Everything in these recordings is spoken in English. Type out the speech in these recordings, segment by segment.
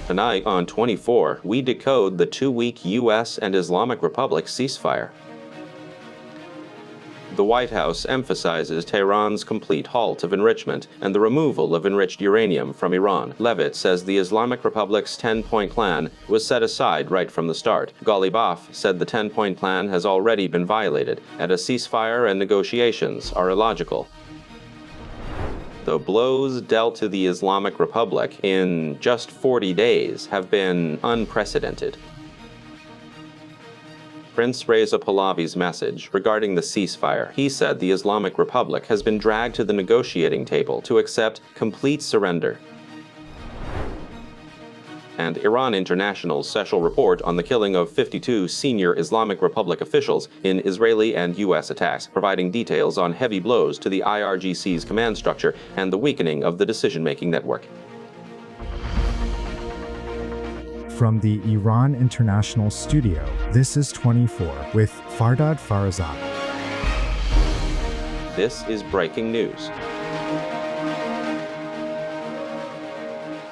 Tonight on 24, we decode the 2-week U.S. and Islamic Republic ceasefire. The White House emphasizes Tehran's complete halt of enrichment and the removal of enriched uranium from Iran. Levitt says the Islamic Republic's 10-point plan was set aside right from the start. Ghalibaf said the 10-point plan has already been violated, and a ceasefire and negotiations are illogical. The blows dealt to the Islamic Republic in just 40 days have been unprecedented. Prince Reza Pahlavi's message regarding the ceasefire. He said the Islamic Republic has been dragged to the negotiating table to accept complete surrender. And Iran International's special report on the killing of 52 senior Islamic Republic officials in Israeli and U.S. attacks, providing details on heavy blows to the IRGC's command structure and the weakening of the decision-making network. From the Iran International Studio, this is 24 with Fardad Farahzad. This is breaking news.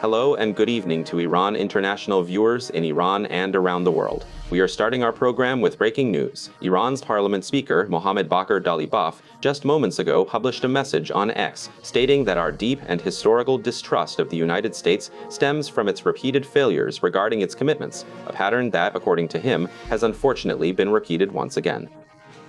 Hello and good evening to Iran International viewers in Iran and around the world. We are starting our program with breaking news. Iran's parliament speaker, Mohammad Ghalibaf, just moments ago published a message on X stating that our deep and historical distrust of the United States stems from its repeated failures regarding its commitments, a pattern that, according to him, has unfortunately been repeated once again.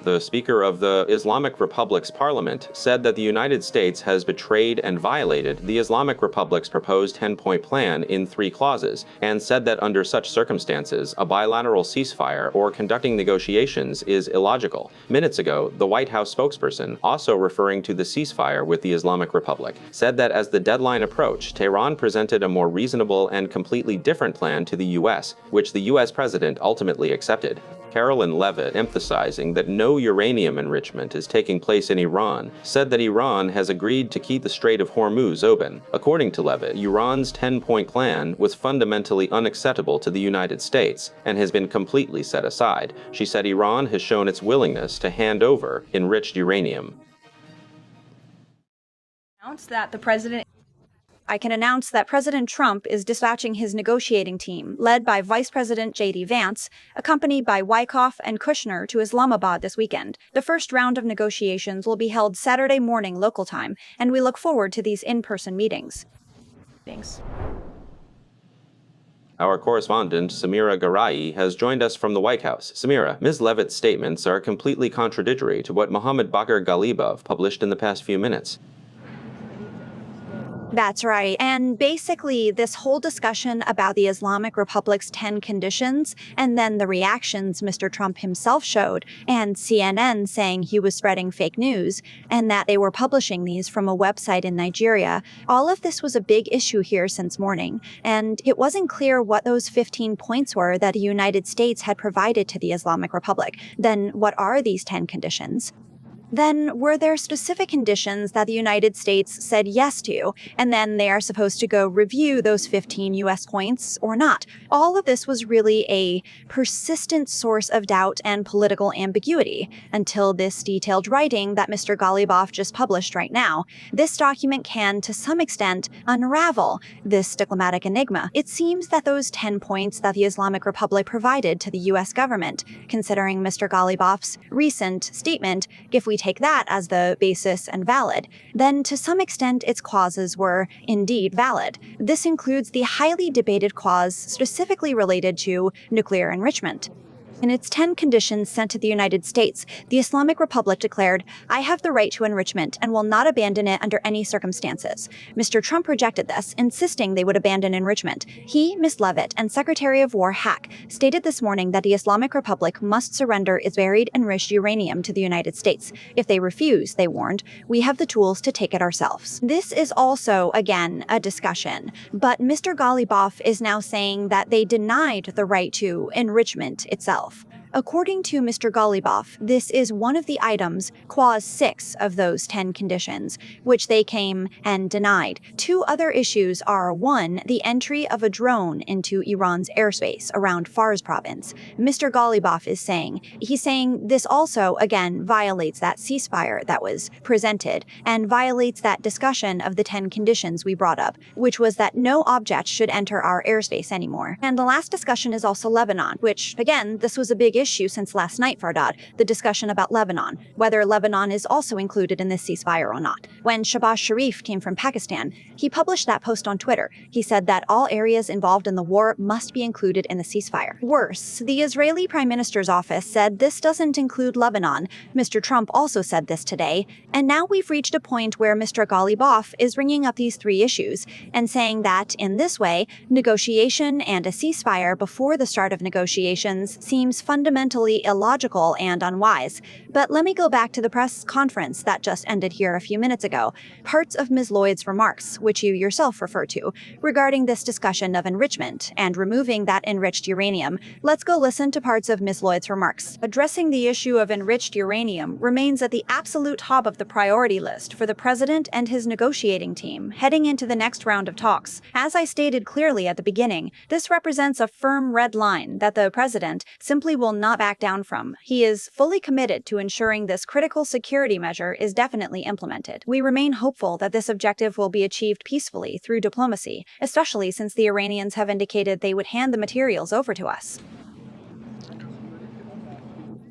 The Speaker of the Islamic Republic's parliament said that the United States has betrayed and violated the Islamic Republic's proposed 10-point plan in 3 clauses, and said that under such circumstances, a bilateral ceasefire or conducting negotiations is illogical. Minutes ago, the White House spokesperson, also referring to the ceasefire with the Islamic Republic, said that as the deadline approached, Tehran presented a more reasonable and completely different plan to the U.S., which the U.S. president ultimately accepted. Carolyn Levitt, emphasizing that no uranium enrichment is taking place in Iran, said that Iran has agreed to keep the Strait of Hormuz open. According to Levitt, Iran's 10-point plan was fundamentally unacceptable to the United States and has been completely set aside. She said Iran has shown its willingness to hand over enriched uranium. I can announce that President Trump is dispatching his negotiating team, led by Vice President J.D. Vance, accompanied by Wyckoff and Kushner, to Islamabad this weekend. The first round of negotiations will be held Saturday morning local time, and we look forward to these in-person meetings. Thanks. Our correspondent, Samira Garai, has joined us from the White House. Samira, Ms. Levitt's statements are completely contradictory to what Mohammad Ghalibaf published in the past few minutes. That's right. And basically, this whole discussion about the Islamic Republic's 10 conditions, and then the reactions Mr. Trump himself showed, and CNN saying he was spreading fake news, and that they were publishing these from a website in Nigeria, all of this was a big issue here since morning. And it wasn't clear what those 15 points were that the United States had provided to the Islamic Republic. Then what are these 10 conditions? Then, were there specific conditions that the United States said yes to, and then they are supposed to go review those 15 U.S. points or not? All of this was really a persistent source of doubt and political ambiguity until this detailed writing that Mr. Ghalibaf just published right now. This document can, to some extent, unravel this diplomatic enigma. It seems that those 10 points that the Islamic Republic provided to the U.S. government, considering Mr. Ghalibaf's recent statement, if we take that as the basis and valid, then to some extent its clauses were indeed valid. This includes the highly debated clause specifically related to nuclear enrichment. In its 10 conditions sent to the United States, the Islamic Republic declared, "I have the right to enrichment and will not abandon it under any circumstances." Mr. Trump rejected this, insisting they would abandon enrichment. He, Ms. Levitt, and Secretary of War Hack stated this morning that the Islamic Republic must surrender its buried enriched uranium to the United States. If they refuse, they warned, we have the tools to take it ourselves. This is also, again, a discussion, but Mr. Ghalibaf is now saying that they denied the right to enrichment itself. According to Mr. Ghalibaf, this is one of the items, clause 6 of those 10 conditions, which they came and denied. Two other issues are, one, the entry of a drone into Iran's airspace around Fars province. Mr. Ghalibaf is saying, this also, again, violates that ceasefire that was presented and violates that discussion of the 10 conditions we brought up, which was that no object should enter our airspace anymore. And the last discussion is also Lebanon, which, again, this was a big issue since last night, Fardad, the discussion about Lebanon, whether Lebanon is also included in this ceasefire or not. When Shahbaz Sharif came from Pakistan, he published that post on Twitter. He said that all areas involved in the war must be included in the ceasefire. Worse, the Israeli Prime Minister's office said this doesn't include Lebanon. Mr. Trump also said this today, and now we've reached a point where Mr. Ghalibaf is bringing up these three issues and saying that, in this way, negotiation and a ceasefire before the start of negotiations seems fundamentally illogical and unwise. But let me go back to the press conference that just ended here a few minutes ago. Parts of Ms. Lloyd's remarks, which you yourself refer to, regarding this discussion of enrichment and removing that enriched uranium. Let's go listen to parts of Ms. Lloyd's remarks. Addressing the issue of enriched uranium remains at the absolute top of the priority list for the president and his negotiating team heading into the next round of talks. As I stated clearly at the beginning, this represents a firm red line that the president simply will not back down from. He is fully committed to ensuring this critical security measure is definitely implemented. We remain hopeful that this objective will be achieved peacefully through diplomacy, especially since the Iranians have indicated they would hand the materials over to us.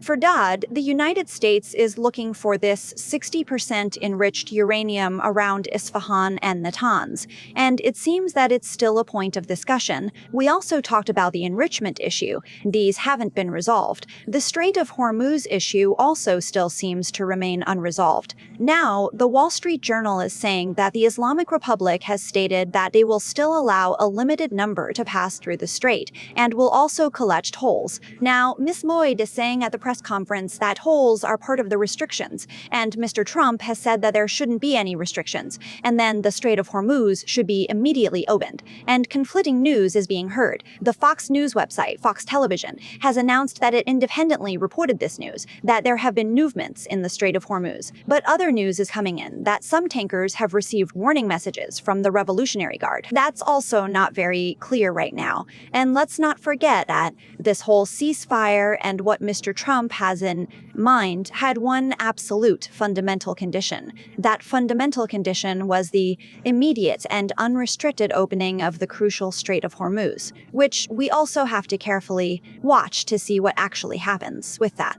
Fardad, the United States is looking for this 60% enriched uranium around Isfahan and Natanz, and it seems that it's still a point of discussion. We also talked about the enrichment issue. These haven't been resolved. The Strait of Hormuz issue also still seems to remain unresolved. Now, the Wall Street Journal is saying that the Islamic Republic has stated that they will still allow a limited number to pass through the strait, and will also collect tolls. Now, Ms. Lloyd is saying at the press conference that tolls are part of the restrictions, and Mr. Trump has said that there shouldn't be any restrictions, and then the Strait of Hormuz should be immediately opened. And conflicting news is being heard. The Fox News website, Fox Television, has announced that it independently reported this news, that there have been movements in the Strait of Hormuz. But other news is coming in that some tankers have received warning messages from the Revolutionary Guard. That's also not very clear right now. And let's not forget that this whole ceasefire and what Mr. Trump has in mind had one absolute fundamental condition. That fundamental condition was the immediate and unrestricted opening of the crucial Strait of Hormuz, which we also have to carefully watch to see what actually happens with that.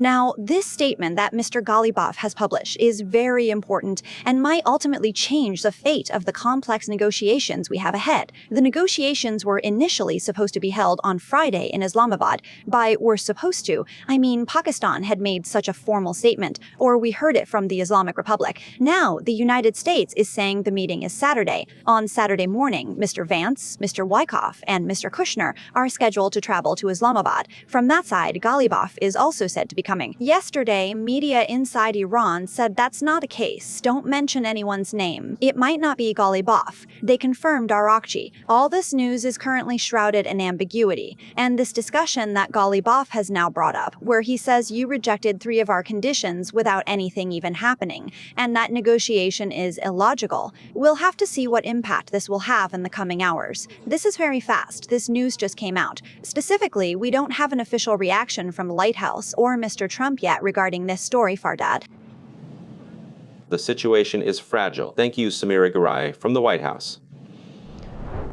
Now, this statement that Mr. Ghalibaf has published is very important and might ultimately change the fate of the complex negotiations we have ahead. The negotiations were initially supposed to be held on Friday in Islamabad. By "were supposed to," I mean Pakistan had made such a formal statement, or we heard it from the Islamic Republic. Now, the United States is saying the meeting is Saturday. On Saturday morning, Mr. Vance, Mr. Wyckoff, and Mr. Kushner are scheduled to travel to Islamabad. From that side, Ghalibaf is also said to be coming. Yesterday, media inside Iran said that's not a case. Don't mention anyone's name. It might not be Ghalibaf. They confirmed Arrakchi. All this news is currently shrouded in ambiguity. And this discussion that Ghalibaf has now brought up, where he says you rejected 3 of our conditions without anything even happening, and that negotiation is illogical. We'll have to see what impact this will have in the coming hours. This is very fast. This news just came out. Specifically, we don't have an official reaction from Lighthouse or Mr. Trump yet regarding this story, Fardad. The situation is fragile. Thank you, Samira Garai from the White House.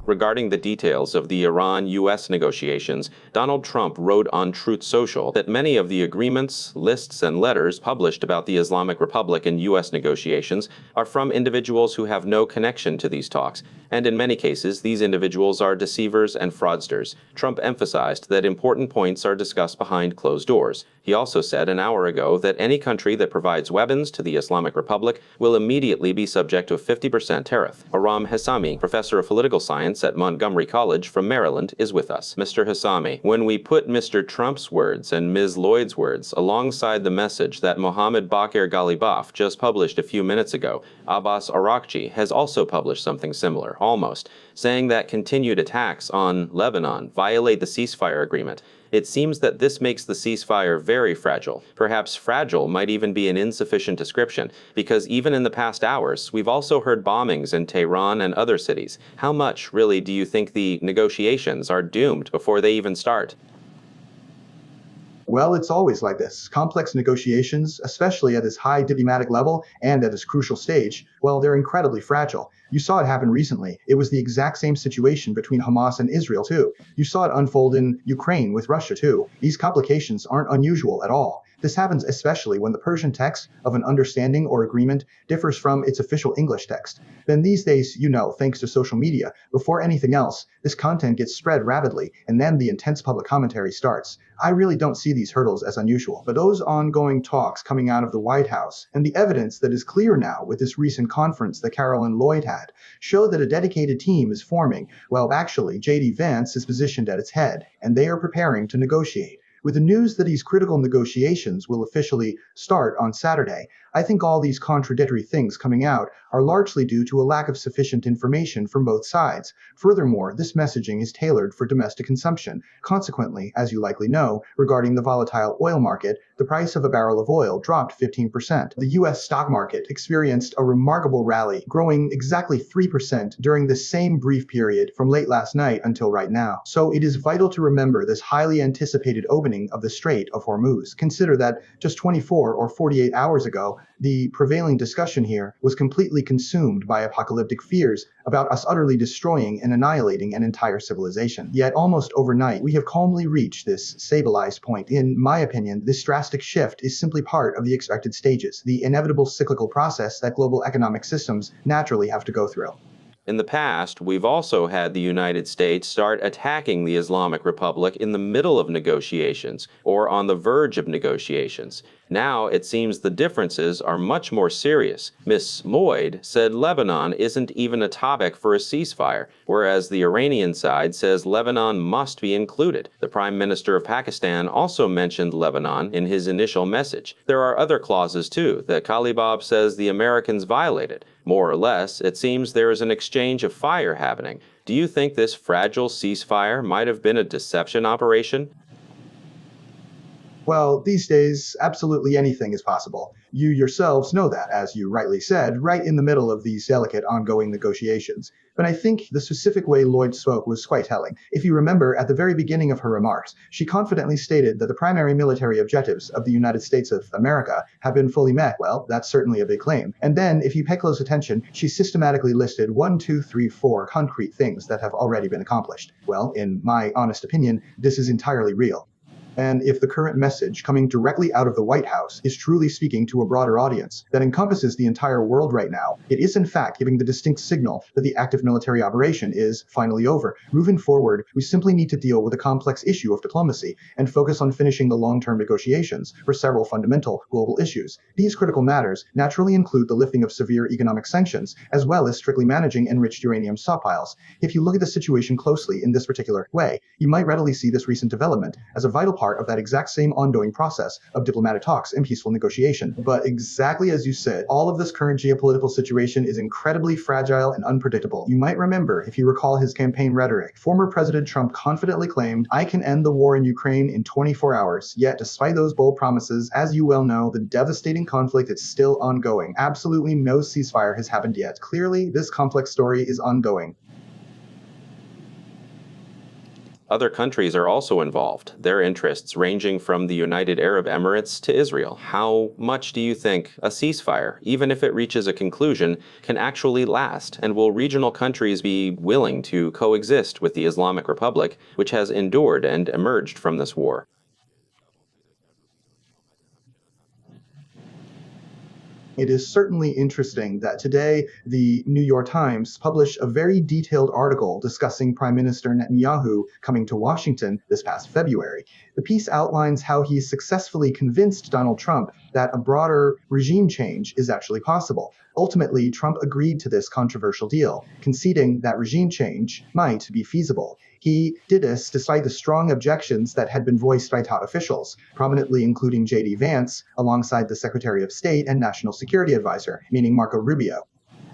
Regarding the details of the Iran-U.S. negotiations, Donald Trump wrote on Truth Social that many of the agreements, lists, and letters published about the Islamic Republic and U.S. negotiations are from individuals who have no connection to these talks, and in many cases, these individuals are deceivers and fraudsters. Trump emphasized that important points are discussed behind closed doors. He also said an hour ago that any country that provides weapons to the Islamic Republic will immediately be subject to a 50% tariff. Aram Hassami, professor of political science at Montgomery College from Maryland, is with us. Mr. Hassami, when we put Mr. Trump's words and Ms. Lloyd's words alongside the message that Mohammad Bagher Ghalibaf just published a few minutes ago, Abbas Arrakchi has also published something similar, almost, saying that continued attacks on Lebanon violate the ceasefire agreement. It seems that this makes the ceasefire very fragile. Perhaps fragile might even be an insufficient description, because even in the past hours, we've also heard bombings in Tehran and other cities. How much, really, do you think the negotiations are doomed before they even start? Well, it's always like this. Complex negotiations, especially at this high diplomatic level and at this crucial stage, well, they're incredibly fragile. You saw it happen recently. It was the exact same situation between Hamas and Israel, too. You saw it unfold in Ukraine with Russia, too. These complications aren't unusual at all. This happens especially when the Persian text of an understanding or agreement differs from its official English text. Then these days, thanks to social media, before anything else, this content gets spread rapidly, and then the intense public commentary starts. I really don't see these hurdles as unusual, but those ongoing talks coming out of the White House, and the evidence that is clear now with this recent conference that Carol and Lloyd had, show that a dedicated team is forming. Well, actually, J.D. Vance is positioned at its head, and they are preparing to negotiate. With the news that these critical negotiations will officially start on Saturday, I think all these contradictory things coming out are largely due to a lack of sufficient information from both sides. Furthermore, this messaging is tailored for domestic consumption. Consequently, as you likely know, regarding the volatile oil market, the price of a barrel of oil dropped 15%. The US stock market experienced a remarkable rally, growing exactly 3% during the same brief period from late last night until right now. So it is vital to remember this highly anticipated opening of the Strait of Hormuz. Consider that just 24 or 48 hours ago, the prevailing discussion here was completely consumed by apocalyptic fears about us utterly destroying and annihilating an entire civilization. Yet almost overnight, we have calmly reached this stabilized point. In my opinion, this drastic shift is simply part of the expected stages, the inevitable cyclical process that global economic systems naturally have to go through. In the past, we've also had the United States start attacking the Islamic Republic in the middle of negotiations or on the verge of negotiations. Now, it seems the differences are much more serious. Ms. Lloyd said Lebanon isn't even a topic for a ceasefire, whereas the Iranian side says Lebanon must be included. The Prime Minister of Pakistan also mentioned Lebanon in his initial message. There are other clauses, too, that Ghalibaf says the Americans violated. More or less, it seems there is an exchange of fire happening. Do you think this fragile ceasefire might have been a deception operation? Well, these days, absolutely anything is possible. You yourselves know that, as you rightly said, right in the middle of these delicate ongoing negotiations. But I think the specific way Lloyd spoke was quite telling. If you remember, at the very beginning of her remarks, she confidently stated that the primary military objectives of the United States of America have been fully met. Well, that's certainly a big claim. And then, if you pay close attention, she systematically listed 1, 2, 3, 4 concrete things that have already been accomplished. Well, in my honest opinion, this is entirely real. And if the current message coming directly out of the White House is truly speaking to a broader audience that encompasses the entire world right now, it is in fact giving the distinct signal that the active military operation is finally over. Moving forward, we simply need to deal with the complex issue of diplomacy and focus on finishing the long-term negotiations for several fundamental global issues. These critical matters naturally include the lifting of severe economic sanctions, as well as strictly managing enriched uranium stockpiles. If you look at the situation closely in this particular way, you might readily see this recent development as a vital part of that exact same ongoing process of diplomatic talks and peaceful negotiation. But exactly as you said, all of this current geopolitical situation is incredibly fragile and unpredictable. You might remember, if you recall his campaign rhetoric, former President Trump confidently claimed, "I can end the war in Ukraine in 24 hours. Yet, despite those bold promises, as you well know, the devastating conflict is still ongoing. Absolutely no ceasefire has happened yet. Clearly, this complex story is ongoing. Other countries are also involved, their interests ranging from the United Arab Emirates to Israel. How much do you think a ceasefire, even if it reaches a conclusion, can actually last? And will regional countries be willing to coexist with the Islamic Republic, which has endured and emerged from this war? It is certainly interesting that today the New York Times published a very detailed article discussing Prime Minister Netanyahu coming to Washington this past February. The piece outlines how he successfully convinced Donald Trump that a broader regime change is actually possible. Ultimately, Trump agreed to this controversial deal, conceding that regime change might be feasible. He did this despite the strong objections that had been voiced by top officials, prominently including J.D. Vance, alongside the Secretary of State and National Security Advisor, meaning Marco Rubio.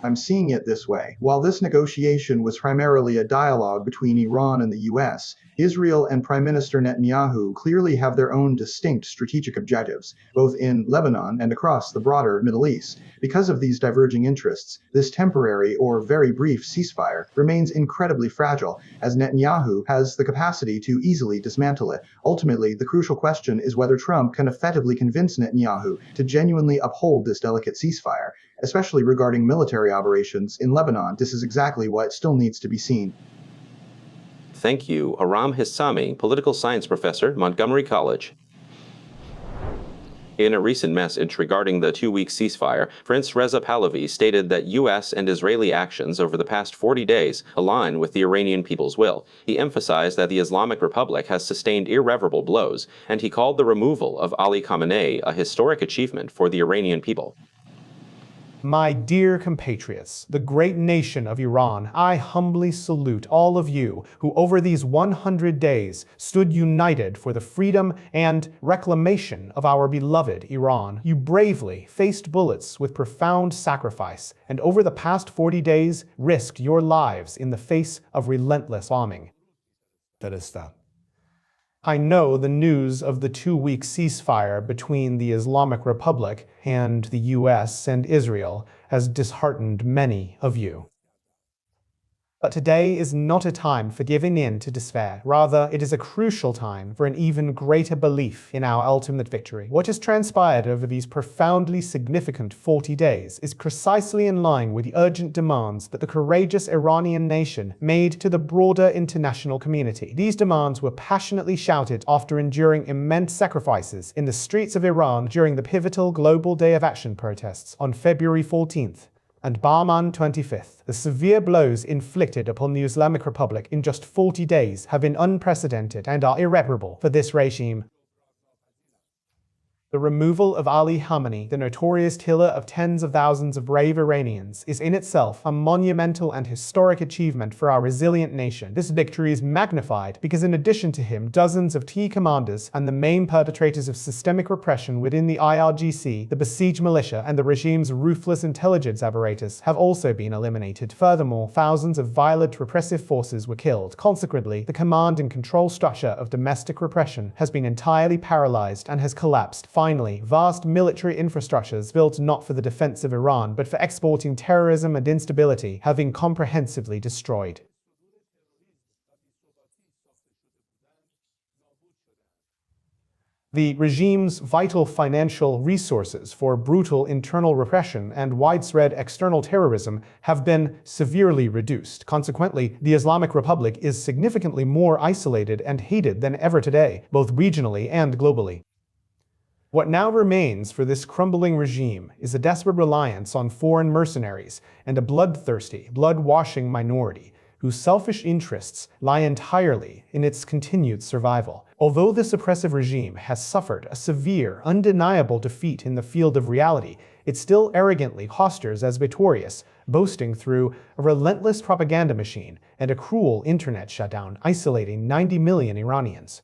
I'm seeing it this way. While this negotiation was primarily a dialogue between Iran and the US, Israel and Prime Minister Netanyahu clearly have their own distinct strategic objectives, both in Lebanon and across the broader Middle East. Because of these diverging interests, this temporary or very brief ceasefire remains incredibly fragile, as Netanyahu has the capacity to easily dismantle it. Ultimately, the crucial question is whether Trump can effectively convince Netanyahu to genuinely uphold this delicate ceasefire, especially regarding military operations in Lebanon. This is exactly what still needs to be seen. Thank you, Aram Hissami, political science professor, Montgomery College. In a recent message regarding the two-week ceasefire, Prince Reza Pahlavi stated that U.S. and Israeli actions over the past 40 days align with the Iranian people's will. He emphasized that the Islamic Republic has sustained irreversible blows, and he called the removal of Ali Khamenei a historic achievement for the Iranian people. My dear compatriots, the great nation of Iran, I humbly salute all of you who over these 100 days stood united for the freedom and reclamation of our beloved Iran. You bravely faced bullets with profound sacrifice, and over the past 40 days risked your lives in the face of relentless bombing. I know the news of the two-week ceasefire between the Islamic Republic and the US and Israel has disheartened many of you. But today is not a time for giving in to despair. Rather, it is a crucial time for an even greater belief in our ultimate victory. What has transpired over these profoundly significant 40 days is precisely in line with the urgent demands that the courageous Iranian nation made to the broader international community. These demands were passionately shouted after enduring immense sacrifices in the streets of Iran during the pivotal Global Day of Action protests on February 14th. And Bahman 25th. The severe blows inflicted upon the Islamic Republic in just 40 days have been unprecedented and are irreparable for this regime. The removal of Ali Khamenei, the notorious killer of tens of thousands of brave Iranians, is in itself a monumental and historic achievement for our resilient nation. This victory is magnified because in addition to him, dozens of key commanders and the main perpetrators of systemic repression within the IRGC, the besieged militia, and the regime's ruthless intelligence apparatus have also been eliminated. Furthermore, thousands of violent repressive forces were killed. Consequently, the command and control structure of domestic repression has been entirely paralyzed and has collapsed. Finally, vast military infrastructures built not for the defense of Iran, but for exporting terrorism and instability have been comprehensively destroyed. The regime's vital financial resources for brutal internal repression and widespread external terrorism have been severely reduced. Consequently, the Islamic Republic is significantly more isolated and hated than ever today, both regionally and globally. What now remains for this crumbling regime is a desperate reliance on foreign mercenaries and a bloodthirsty, blood-washing minority whose selfish interests lie entirely in its continued survival. Although this oppressive regime has suffered a severe, undeniable defeat in the field of reality, it still arrogantly postures as victorious, boasting through a relentless propaganda machine and a cruel internet shutdown, isolating 90 million Iranians.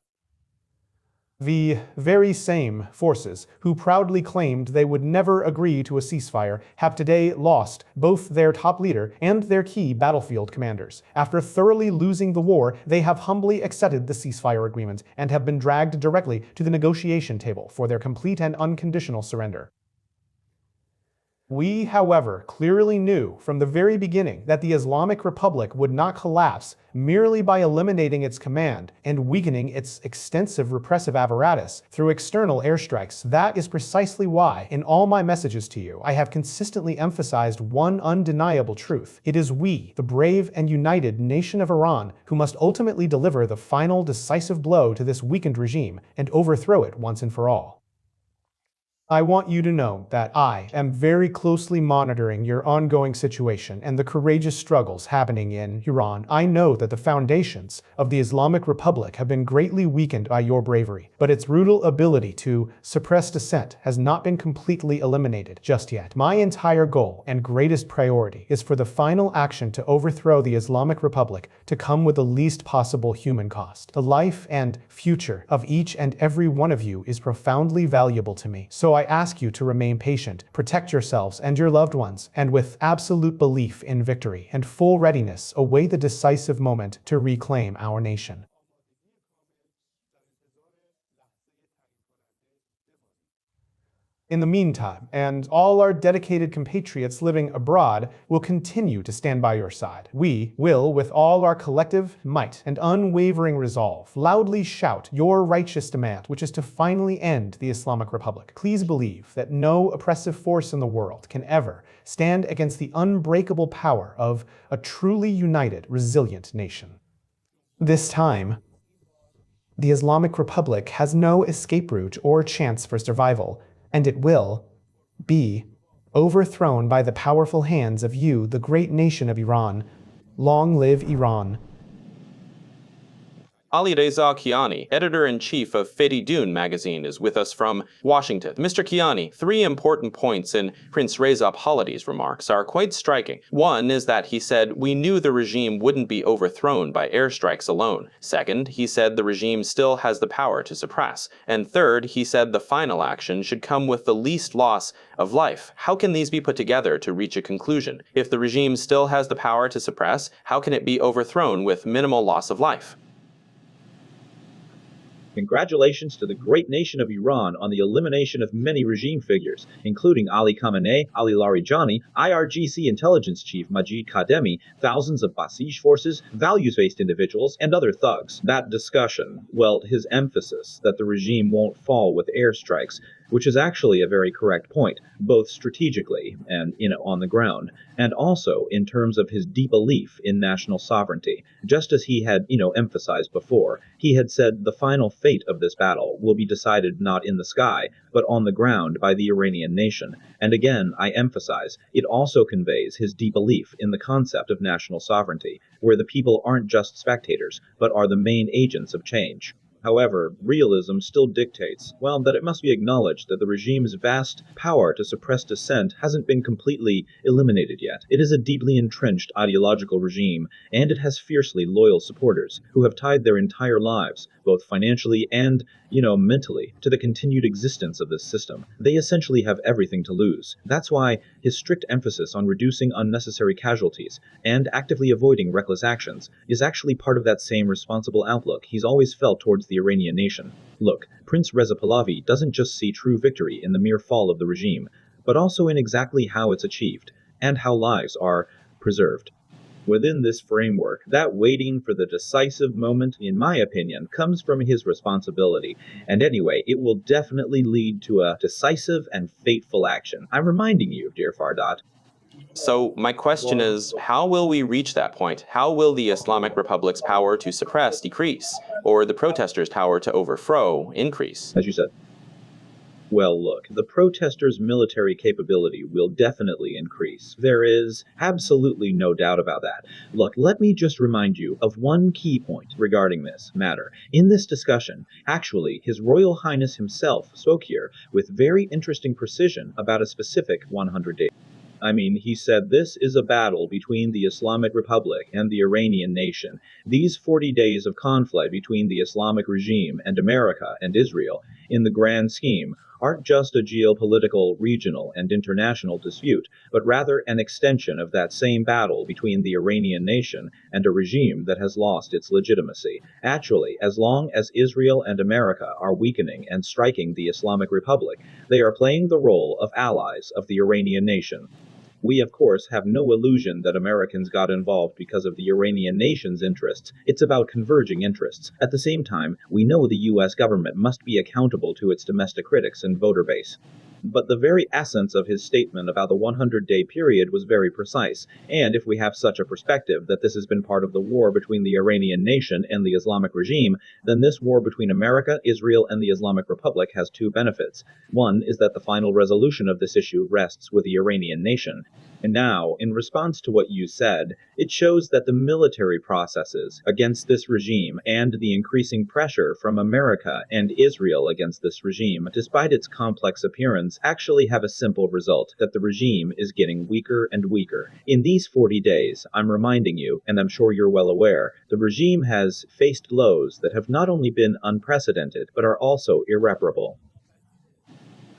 The very same forces who proudly claimed they would never agree to a ceasefire have today lost both their top leader and their key battlefield commanders. After thoroughly losing the war, they have humbly accepted the ceasefire agreement and have been dragged directly to the negotiation table for their complete and unconditional surrender. We, however, clearly knew from the very beginning that the Islamic Republic would not collapse merely by eliminating its command and weakening its extensive repressive apparatus through external airstrikes. That is precisely why, in all my messages to you, I have consistently emphasized one undeniable truth. It is we, the brave and united nation of Iran, who must ultimately deliver the final decisive blow to this weakened regime and overthrow it once and for all. I want you to know that I am very closely monitoring your ongoing situation and the courageous struggles happening in Iran. I know that the foundations of the Islamic Republic have been greatly weakened by your bravery, but its brutal ability to suppress dissent has not been completely eliminated just yet. My entire goal and greatest priority is for the final action to overthrow the Islamic Republic to come with the least possible human cost. The life and future of each and every one of you is profoundly valuable to me, so So I ask you to remain patient, protect yourselves and your loved ones, and with absolute belief in victory and full readiness await the decisive moment to reclaim our nation. In the meantime, and all our dedicated compatriots living abroad will continue to stand by your side. We will, with all our collective might and unwavering resolve, loudly shout your righteous demand, which is to finally end the Islamic Republic. Please believe that no oppressive force in the world can ever stand against the unbreakable power of a truly united, resilient nation. This time, the Islamic Republic has no escape route or chance for survival, and it will be overthrown by the powerful hands of you, the great nation of Iran. Long live Iran. Ali Reza Kiani, editor-in-chief of Feridun magazine, is with us from Washington. Mr. Kiani, three important points in Prince Reza Pahlavi's remarks are quite striking. One is that he said, "We knew the regime wouldn't be overthrown by airstrikes alone." Second, he said the regime still has the power to suppress. And third, he said the final action should come with the least loss of life. How can these be put together to reach a conclusion? If the regime still has the power to suppress, how can it be overthrown with minimal loss of life? Congratulations to the great nation of Iran on the elimination of many regime figures, including Ali Khamenei, Ali Larijani, IRGC intelligence chief Majid Kademi, thousands of Basij forces, values-based individuals, and other thugs. That discussion, well, his emphasis that the regime won't fall with airstrikes, which is actually a very correct point, both strategically and, on the ground, and also in terms of his deep belief in national sovereignty. Just as he had, emphasized before, he had said the final fate of this battle will be decided not in the sky, but on the ground by the Iranian nation. And again, I emphasize, it also conveys his deep belief in the concept of national sovereignty, where the people aren't just spectators, but are the main agents of change. However, realism still dictates, that it must be acknowledged that the regime's vast power to suppress dissent hasn't been completely eliminated yet. It is a deeply entrenched ideological regime, and it has fiercely loyal supporters who have tied their entire lives, both financially and, mentally, to the continued existence of this system. They essentially have everything to lose. That's why his strict emphasis on reducing unnecessary casualties and actively avoiding reckless actions is actually part of that same responsible outlook he's always felt towards the Iranian nation. Look, Prince Reza Pahlavi doesn't just see true victory in the mere fall of the regime, but also in exactly how it's achieved, and how lives are preserved. Within this framework, that waiting for the decisive moment, in my opinion, comes from his responsibility. And anyway, it will definitely lead to a decisive and fateful action. I'm reminding you, dear Fardad. So my question is, how will we reach that point? How will the Islamic Republic's power to suppress decrease, or the protesters' power to overthrow increase? As you said. Well, look, the protesters' military capability will definitely increase. There is absolutely no doubt about that. Look, let me just remind you of one key point regarding this matter. In this discussion, actually, His Royal Highness himself spoke here with very interesting precision about a specific 100-day. He said this is a battle between the Islamic Republic and the Iranian nation. These 40 days of conflict between the Islamic regime and America and Israel, in the grand scheme, aren't just a geopolitical, regional, and international dispute, but rather an extension of that same battle between the Iranian nation and a regime that has lost its legitimacy. Actually, as long as Israel and America are weakening and striking the Islamic Republic, they are playing the role of allies of the Iranian nation. We, of course, have no illusion that Americans got involved because of the Iranian nation's interests. It's about converging interests. At the same time, we know the U.S. government must be accountable to its domestic critics and voter base. But the very essence of his statement about the 100-day period was very precise, and if we have such a perspective that this has been part of the war between the Iranian nation and the Islamic regime, then this war between America, Israel, and the Islamic Republic has two benefits. One is that the final resolution of this issue rests with the Iranian nation. And now, in response to what you said, it shows that the military processes against this regime and the increasing pressure from America and Israel against this regime, despite its complex appearance, actually have a simple result, that the regime is getting weaker and weaker. In these 40 days, I'm reminding you, and I'm sure you're well aware, the regime has faced blows that have not only been unprecedented, but are also irreparable.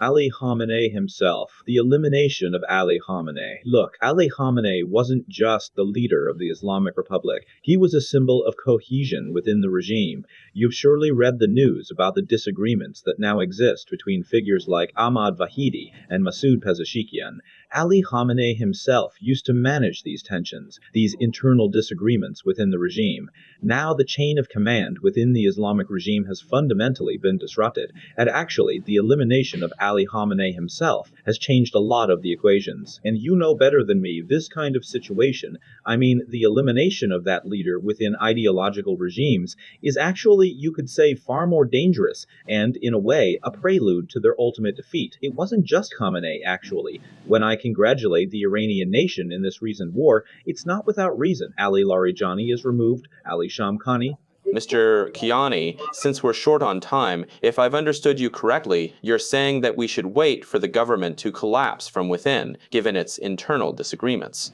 Ali Khamenei himself, the elimination of Ali Khamenei. Look, Ali Khamenei wasn't just the leader of the Islamic Republic, he was a symbol of cohesion within the regime. You've surely read the news about the disagreements that now exist between figures like Ahmad Vahidi and Masoud Pezeshkian. Ali Khamenei himself used to manage these tensions, these internal disagreements within the regime. Now the chain of command within the Islamic regime has fundamentally been disrupted, and actually the elimination of Ali Khamenei himself has changed a lot of the equations. And you know better than me, this kind of situation, I mean the elimination of that leader within ideological regimes, is actually, you could say, far more dangerous and, in a way, a prelude to their ultimate defeat. It wasn't just Khamenei, actually. When I congratulate the Iranian nation in this recent war, it's not without reason. Ali Larijani is removed, Ali Shamkhani. Mr. Kiani, since we're short on time, if I've understood you correctly, you're saying that we should wait for the government to collapse from within, given its internal disagreements.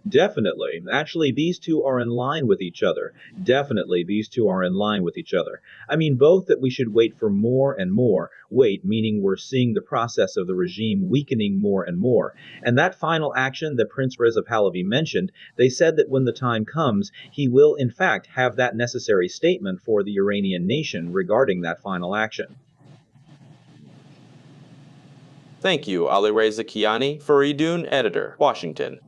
Definitely. Actually, these two are in line with each other. Definitely, these two are in line with each other. I mean, both that we should wait for more and more. Wait, meaning we're seeing the process of the regime weakening more and more. And that final action that Prince Reza Pahlavi mentioned, they said that when the time comes, he will in fact have that necessary statement for the Iranian nation regarding that final action. Thank you, Alireza Kiani. Faridun, editor, Washington.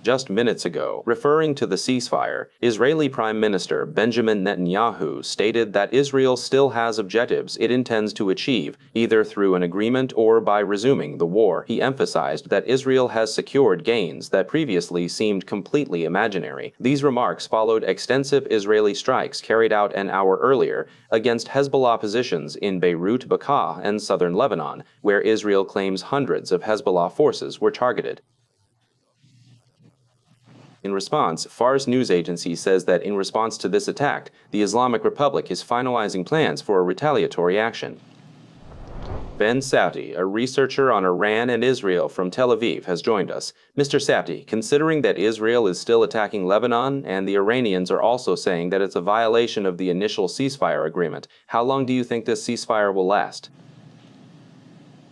Just minutes ago, referring to the ceasefire, Israeli Prime Minister Benjamin Netanyahu stated that Israel still has objectives it intends to achieve, either through an agreement or by resuming the war. He emphasized that Israel has secured gains that previously seemed completely imaginary. These remarks followed extensive Israeli strikes carried out an hour earlier against Hezbollah positions in Beirut, Bekaa, and southern Lebanon, where Israel claims hundreds of Hezbollah forces were targeted. In response, Fars news agency says that in response to this attack, the Islamic Republic is finalizing plans for a retaliatory action. Ben Safdie, a researcher on Iran and Israel from Tel Aviv, has joined us. Mr. Safdie, considering that Israel is still attacking Lebanon and the Iranians are also saying that it's a violation of the initial ceasefire agreement, how long do you think this ceasefire will last?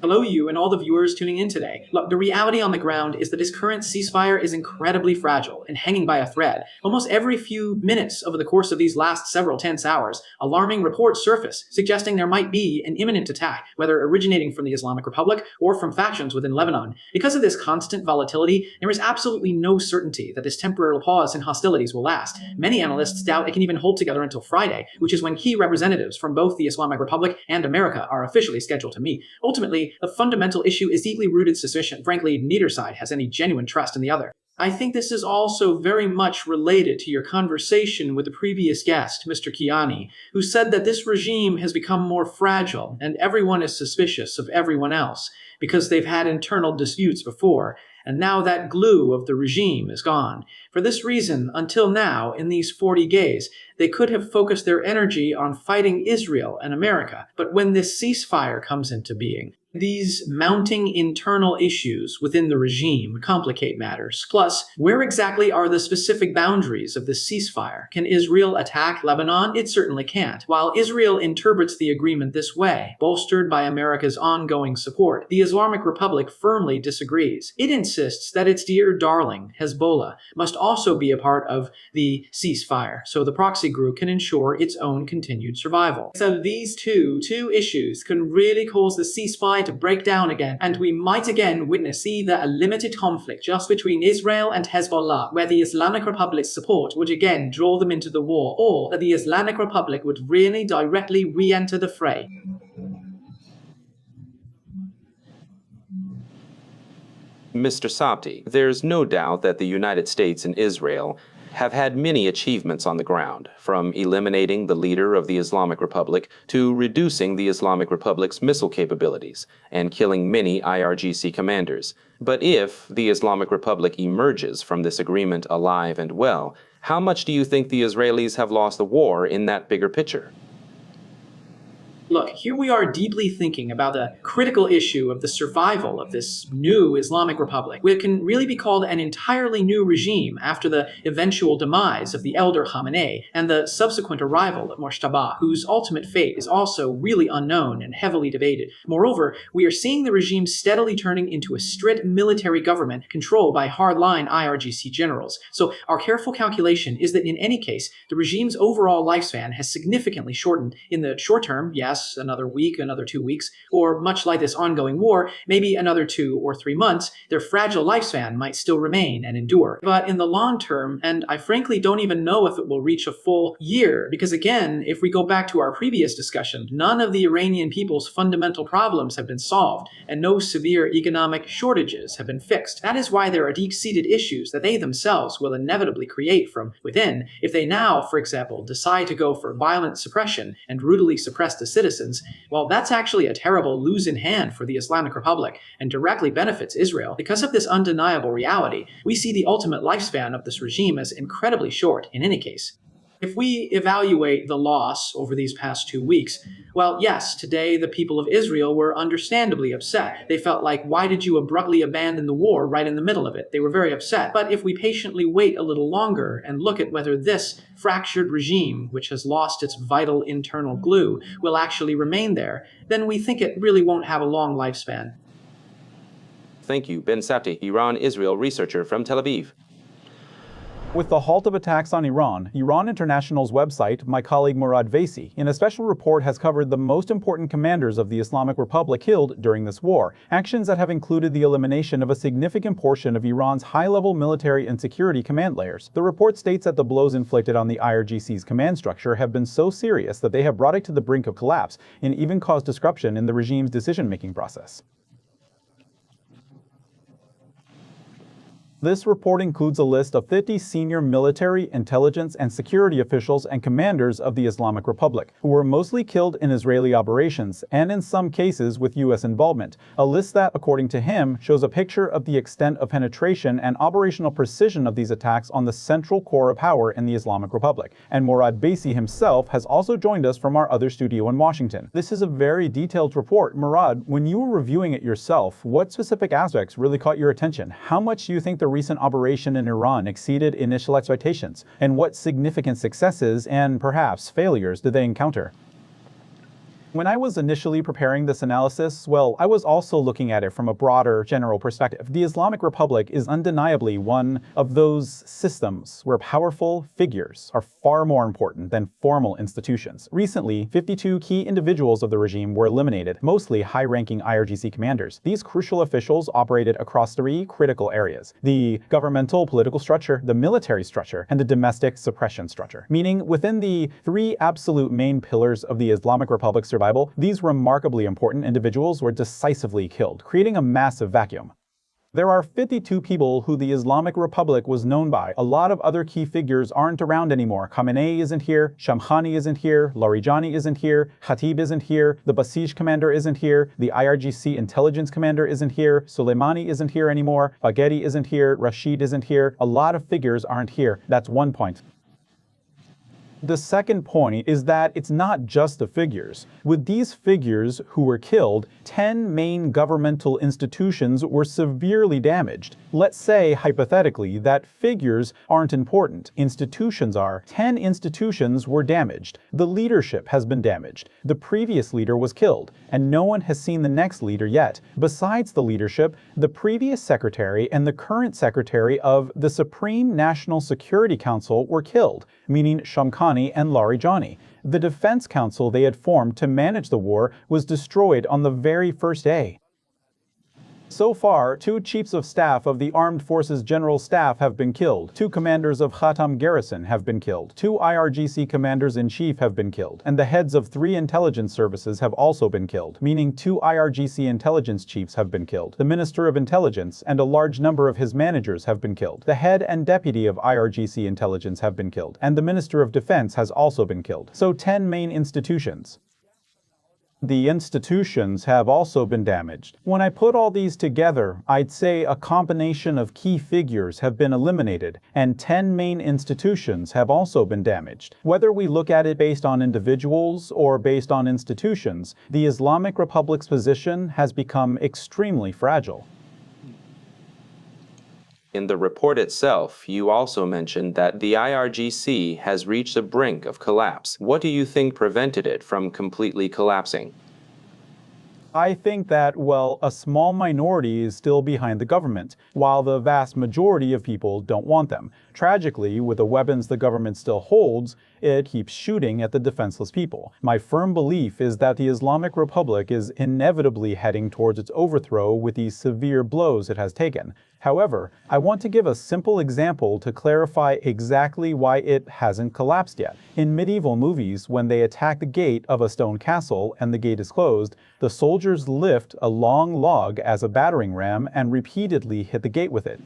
Hello, you and all the viewers tuning in today. Look, the reality on the ground is that this current ceasefire is incredibly fragile and hanging by a thread. Almost every few minutes over the course of these last several tense hours, alarming reports surface suggesting there might be an imminent attack, whether originating from the Islamic Republic or from factions within Lebanon. Because of this constant volatility, there is absolutely no certainty that this temporary pause in hostilities will last. Many analysts doubt it can even hold together until Friday, which is when key representatives from both the Islamic Republic and America are officially scheduled to meet. Ultimately, the fundamental issue is deeply rooted suspicion. Frankly, neither side has any genuine trust in the other. I think this is also very much related to your conversation with the previous guest, Mr. Kiani, who said that this regime has become more fragile and everyone is suspicious of everyone else because they've had internal disputes before, and now that glue of the regime is gone. For this reason, until now, in these 40 days, they could have focused their energy on fighting Israel and America. But when this ceasefire comes into being, these mounting internal issues within the regime complicate matters. Plus, where exactly are the specific boundaries of the ceasefire? Can Israel attack Lebanon? It certainly can't. While Israel interprets the agreement this way, bolstered by America's ongoing support, the Islamic Republic firmly disagrees. It insists that its dear darling, Hezbollah, must also be a part of the ceasefire, so the proxy group can ensure its own continued survival. So these two issues can really cause the ceasefire to break down again, and we might again witness either a limited conflict just between Israel and Hezbollah, where the Islamic Republic's support would again draw them into the war, or that the Islamic Republic would really directly re-enter the fray. Mr. Safdie, there's no doubt that the United States and Israel have had many achievements on the ground, from eliminating the leader of the Islamic Republic to reducing the Islamic Republic's missile capabilities and killing many IRGC commanders. But if the Islamic Republic emerges from this agreement alive and well, how much do you think the Israelis have lost the war in that bigger picture? Look, here we are deeply thinking about the critical issue of the survival of this new Islamic Republic, which can really be called an entirely new regime after the eventual demise of the elder Khamenei and the subsequent arrival of Moshtaba, whose ultimate fate is also really unknown and heavily debated. Moreover, we are seeing the regime steadily turning into a strict military government controlled by hardline IRGC generals. So our careful calculation is that in any case, the regime's overall lifespan has significantly shortened. In the short term, yes, another week, another 2 weeks, or much like this ongoing war, maybe another 2 or 3 months, their fragile lifespan might still remain and endure. But in the long term, and I frankly don't even know if it will reach a full year, because again, if we go back to our previous discussion, none of the Iranian people's fundamental problems have been solved, and no severe economic shortages have been fixed. That is why there are deep-seated issues that they themselves will inevitably create from within if they now, for example, decide to go for violent suppression and brutally suppress the citizens. Well, that's actually a terrible lose-in hand for the Islamic Republic and directly benefits Israel. Because of this undeniable reality, we see the ultimate lifespan of this regime as incredibly short in any case. If we evaluate the loss over these past 2 weeks, well, yes, today the people of Israel were understandably upset. They felt like, why did you abruptly abandon the war right in the middle of it? They were very upset. But if we patiently wait a little longer and look at whether this fractured regime, which has lost its vital internal glue, will actually remain there, then we think it really won't have a long lifespan. Thank you, Ben Sapti, Iran-Israel researcher from Tel Aviv. With the halt of attacks on Iran, Iran International's website, my colleague Murad Vaisi, in a special report has covered the most important commanders of the Islamic Republic killed during this war, actions that have included the elimination of a significant portion of Iran's high-level military and security command layers. The report states that the blows inflicted on the IRGC's command structure have been so serious that they have brought it to the brink of collapse and even caused disruption in the regime's decision-making process. This report includes a list of 50 senior military, intelligence, and security officials and commanders of the Islamic Republic, who were mostly killed in Israeli operations, and in some cases with U.S. involvement. A list that, according to him, shows a picture of the extent of penetration and operational precision of these attacks on the central core of power in the Islamic Republic. And Murad Vaisi himself has also joined us from our other studio in Washington. This is a very detailed report. Murad, when you were reviewing it yourself, what specific aspects really caught your attention? How much do you think the recent operation in Iran exceeded initial expectations? And what significant successes and perhaps failures did they encounter? When I was initially preparing this analysis, well, I was also looking at it from a broader, general perspective. The Islamic Republic is undeniably one of those systems where powerful figures are far more important than formal institutions. Recently, 52 key individuals of the regime were eliminated, mostly high-ranking IRGC commanders. These crucial officials operated across 3 critical areas: the governmental political structure, the military structure, and the domestic suppression structure. Meaning, within the 3 absolute main pillars of the Islamic Republic's survival, these remarkably important individuals were decisively killed, creating a massive vacuum. There are 52 people who the Islamic Republic was known by. A lot of other key figures aren't around anymore. Khamenei isn't here, Shamkhani isn't here, Larijani isn't here, Khatib isn't here, the Basij commander isn't here, the IRGC intelligence commander isn't here, Soleimani isn't here anymore, Bagheri isn't here, Rashid isn't here. A lot of figures aren't here. That's one point. The second point is that it's not just the figures. With these figures who were killed, 10 main governmental institutions were severely damaged. Let's say, hypothetically, that figures aren't important. Institutions are. 10 institutions were damaged. The leadership has been damaged. The previous leader was killed, and no one has seen the next leader yet. Besides the leadership, the previous secretary and the current secretary of the Supreme National Security Council were killed, meaning Shamkhani and Larijani. The defense council they had formed to manage the war was destroyed on the very first day. So far, 2 chiefs of staff of the Armed Forces General Staff have been killed, 2 commanders of Khatam Garrison have been killed, 2 IRGC commanders-in-chief have been killed, and the heads of 3 intelligence services have also been killed, meaning 2 IRGC intelligence chiefs have been killed. The Minister of Intelligence and a large number of his managers have been killed. The head and deputy of IRGC intelligence have been killed, and the Minister of Defense has also been killed. So 10 main institutions. The institutions have also been damaged. When I put all these together, I'd say a combination of key figures have been eliminated, and 10 main institutions have also been damaged. Whether we look at it based on individuals or based on institutions, the Islamic Republic's position has become extremely fragile. In the report itself, you also mentioned that the IRGC has reached the brink of collapse. What do you think prevented it from completely collapsing? I think that, well, a small minority is still behind the government, while the vast majority of people don't want them. Tragically, with the weapons the government still holds, it keeps shooting at the defenseless people. My firm belief is that the Islamic Republic is inevitably heading towards its overthrow with these severe blows it has taken. However, I want to give a simple example to clarify exactly why it hasn't collapsed yet. In medieval movies, when they attack the gate of a stone castle and the gate is closed, the soldiers lift a long log as a battering ram and repeatedly hit the gate with it.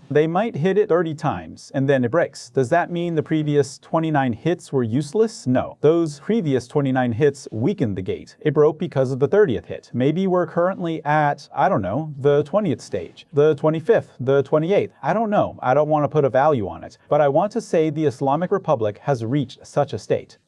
They might hit it 30 times, and then it breaks. Does that mean the previous 29 hits were useless? No. Those previous 29 hits weakened the gate. It broke because of the 30th hit. Maybe we're currently at, I don't know, the 20th stage, the 25th, the 28th. I don't know. I don't want to put a value on it. But I want to say the Islamic Republic has reached such a state.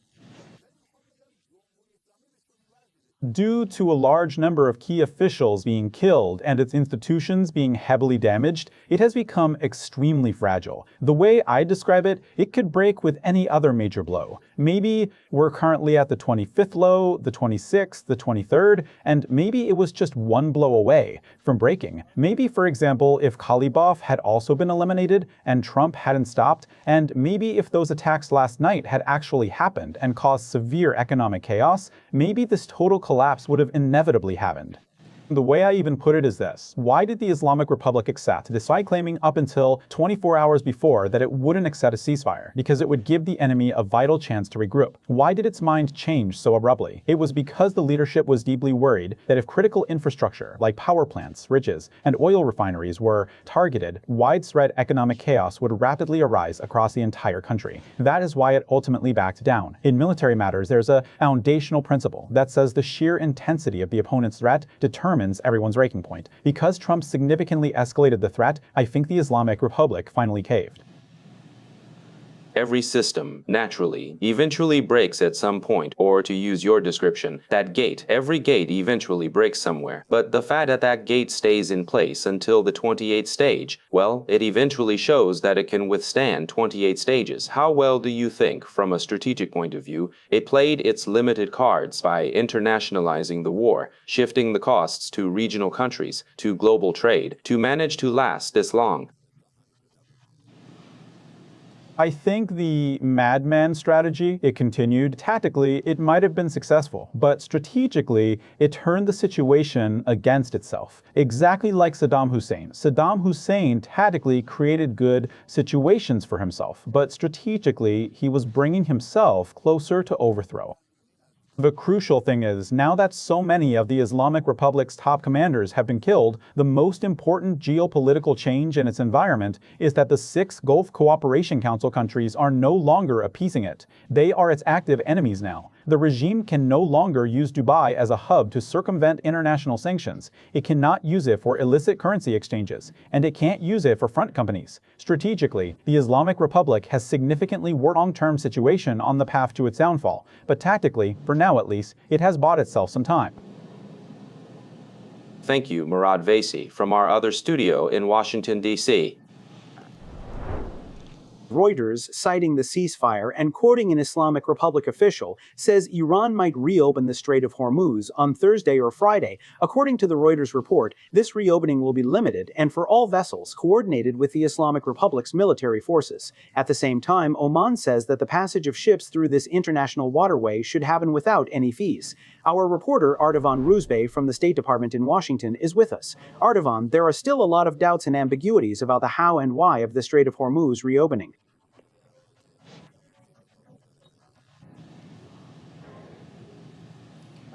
Due to a large number of key officials being killed and its institutions being heavily damaged, it has become extremely fragile. The way I describe it, it could break with any other major blow. Maybe we're currently at the 25th low, the 26th, the 23rd, and maybe it was just one blow away from breaking. Maybe, for example, if Ghalibaf had also been eliminated and Trump hadn't stopped, and maybe if those attacks last night had actually happened and caused severe economic chaos, maybe this total collapse would have inevitably happened. The way I even put it is this: why did the Islamic Republic accept, despite claiming up until 24 hours before that it wouldn't accept a ceasefire? Because it would give the enemy a vital chance to regroup. Why did its mind change so abruptly? It was because the leadership was deeply worried that if critical infrastructure like power plants, ridges, and oil refineries were targeted, widespread economic chaos would rapidly arise across the entire country. That is why it ultimately backed down. In military matters, there's a foundational principle that says the sheer intensity of the opponent's threat determines everyone's breaking point. Because Trump significantly escalated the threat, I think the Islamic Republic finally caved. Every system, naturally, eventually breaks at some point, or to use your description, that gate. Every gate eventually breaks somewhere. But the fact that that gate stays in place until the 28th stage, well, it eventually shows that it can withstand 28 stages. How well do you think, from a strategic point of view, it played its limited cards by internationalizing the war, shifting the costs to regional countries, to global trade, to manage to last this long? I think the madman strategy it continued. Tactically, it might have been successful, but strategically, it turned the situation against itself. Exactly like Saddam Hussein. Saddam Hussein tactically created good situations for himself, but strategically, he was bringing himself closer to overthrow. The crucial thing is, now that so many of the Islamic Republic's top commanders have been killed, the most important geopolitical change in its environment is that the 6 Gulf Cooperation Council countries are no longer appeasing it. They are its active enemies now. The regime can no longer use Dubai as a hub to circumvent international sanctions. It cannot use it for illicit currency exchanges, and it can't use it for front companies. Strategically, the Islamic Republic has significantly worsened the long-term situation on the path to its downfall, but tactically, for now at least, it has bought itself some time. Thank you, Murad Vaisi, from our other studio in Washington, D.C. Reuters, citing the ceasefire and quoting an Islamic Republic official, says Iran might reopen the Strait of Hormuz on Thursday or Friday. According to the Reuters report, this reopening will be limited and for all vessels coordinated with the Islamic Republic's military forces. At the same time, Oman says that the passage of ships through this international waterway should happen without any fees. Our reporter Ardavan Ruzbeh from the State Department in Washington is with us. Ardavan, there are still a lot of doubts and ambiguities about the how and why of the Strait of Hormuz reopening.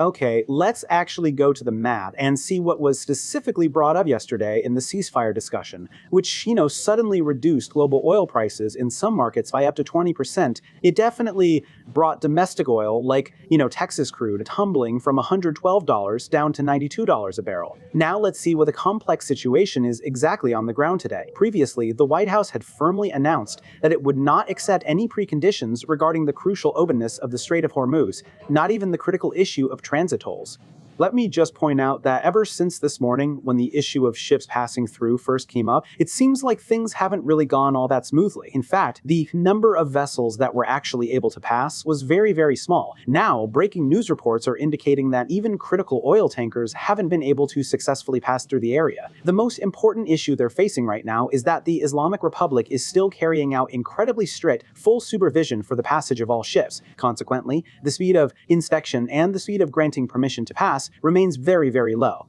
Okay, let's actually go to the map and see what was specifically brought up yesterday in the ceasefire discussion, which, suddenly reduced global oil prices in some markets by up to 20%. It definitely brought domestic oil, like, Texas crude, tumbling from $112 down to $92 a barrel. Now let's see what the complex situation is exactly on the ground today. Previously, the White House had firmly announced that it would not accept any preconditions regarding the crucial openness of the Strait of Hormuz, not even the critical issue of transit tolls. Let me just point out that ever since this morning, when the issue of ships passing through first came up, it seems like things haven't really gone all that smoothly. In fact, the number of vessels that were actually able to pass was very, very small. Now, breaking news reports are indicating that even critical oil tankers haven't been able to successfully pass through the area. The most important issue they're facing right now is that the Islamic Republic is still carrying out incredibly strict, full supervision for the passage of all ships. Consequently, the speed of inspection and the speed of granting permission to pass remains very, very low.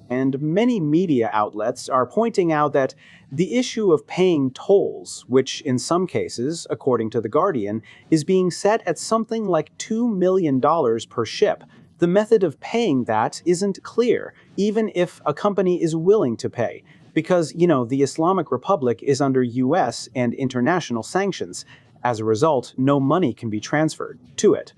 And many media outlets are pointing out that the issue of paying tolls, which in some cases, according to The Guardian, is being set at something like $2 million per ship. The method of paying that isn't clear, even if a company is willing to pay. Because, the Islamic Republic is under US and international sanctions. As a result, no money can be transferred to it.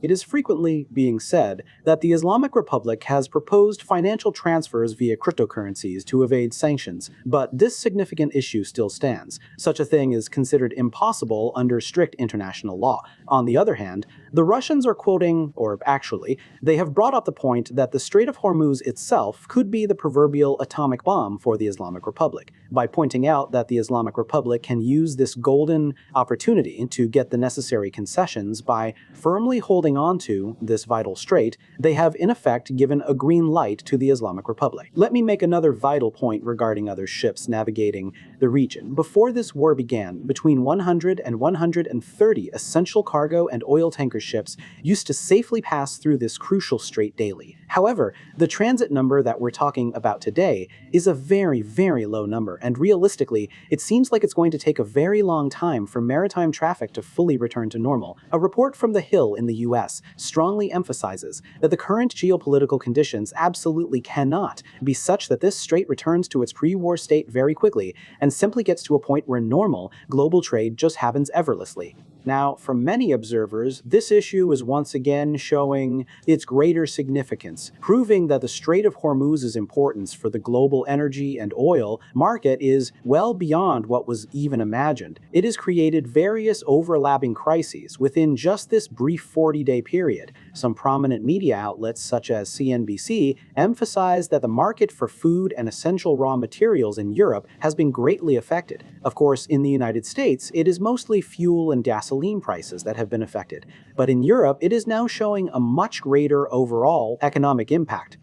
It is frequently being said that the Islamic Republic has proposed financial transfers via cryptocurrencies to evade sanctions, but this significant issue still stands. Such a thing is considered impossible under strict international law. On the other hand, the Russians are quoting, or actually, they have brought up the point that the Strait of Hormuz itself could be the proverbial atomic bomb for the Islamic Republic, by pointing out that the Islamic Republic can use this golden opportunity to get the necessary concessions by firmly holding onto this vital strait. They have in effect given a green light to the Islamic Republic. Let me make another vital point regarding other ships navigating the region. Before this war began, between 100 and 130 essential cargo and oil tanker ships used to safely pass through this crucial strait daily. However, the transit number that we're talking about today is a very, very low number, and realistically, it seems like it's going to take a very long time for maritime traffic to fully return to normal. A report from The Hill in the US strongly emphasizes that the current geopolitical conditions absolutely cannot be such that this strait returns to its pre-war state very quickly and simply gets to a point where normal global trade just happens effortlessly. Now, for many observers, this issue is once again showing its greater significance, proving that the Strait of Hormuz's importance for the global energy and oil market is well beyond what was even imagined. It has created various overlapping crises within just this brief 40-day period. Some prominent media outlets, such as CNBC, emphasize that the market for food and essential raw materials in Europe has been greatly affected. Of course, in the United States, it is mostly fuel and gasoline prices that have been affected, but in Europe it is now showing a much greater overall economic impact.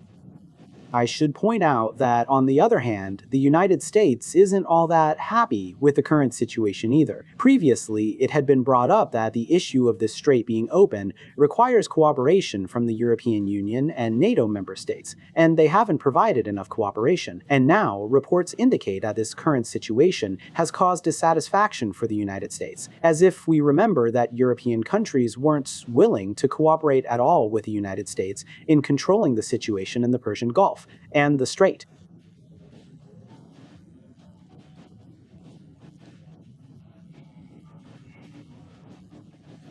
I should point out that, on the other hand, the United States isn't all that happy with the current situation either. Previously, it had been brought up that the issue of this strait being open requires cooperation from the European Union and NATO member states, and they haven't provided enough cooperation. And now, reports indicate that this current situation has caused dissatisfaction for the United States, as if we remember that European countries weren't willing to cooperate at all with the United States in controlling the situation in the Persian Gulf and the Strait.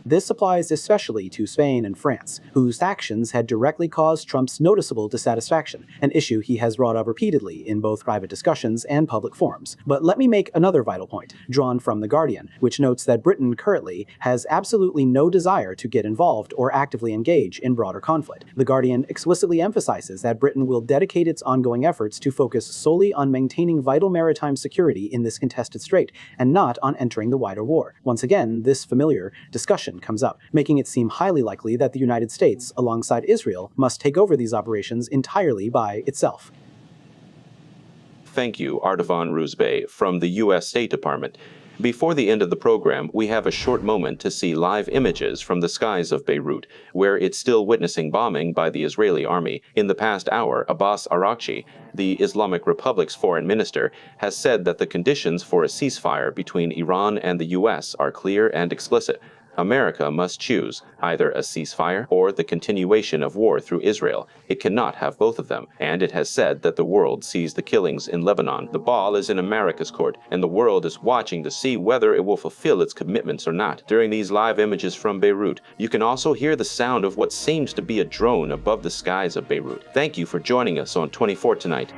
This applies especially to Spain and France, whose actions had directly caused Trump's noticeable dissatisfaction, an issue he has brought up repeatedly in both private discussions and public forums. But let me make another vital point, drawn from The Guardian, which notes that Britain currently has absolutely no desire to get involved or actively engage in broader conflict. The Guardian explicitly emphasizes that Britain will dedicate its ongoing efforts to focus solely on maintaining vital maritime security in this contested strait, and not on entering the wider war. Once again, this familiar discussion comes up, making it seem highly likely that the United States, alongside Israel, must take over these operations entirely by itself. Thank you, Ardavan Ruzbey from the U.S. State Department. Before the end of the program, we have a short moment to see live images from the skies of Beirut, where it's still witnessing bombing by the Israeli army. In the past hour, Abbas Araghchi, the Islamic Republic's foreign minister, has said that the conditions for a ceasefire between Iran and the U.S. are clear and explicit. America must choose either a ceasefire or the continuation of war through Israel. It cannot have both of them, and it has said that the world sees the killings in Lebanon. The ball is in America's court, and the world is watching to see whether it will fulfill its commitments or not. During these live images from Beirut, you can also hear the sound of what seems to be a drone above the skies of Beirut. Thank you for joining us on 24 tonight.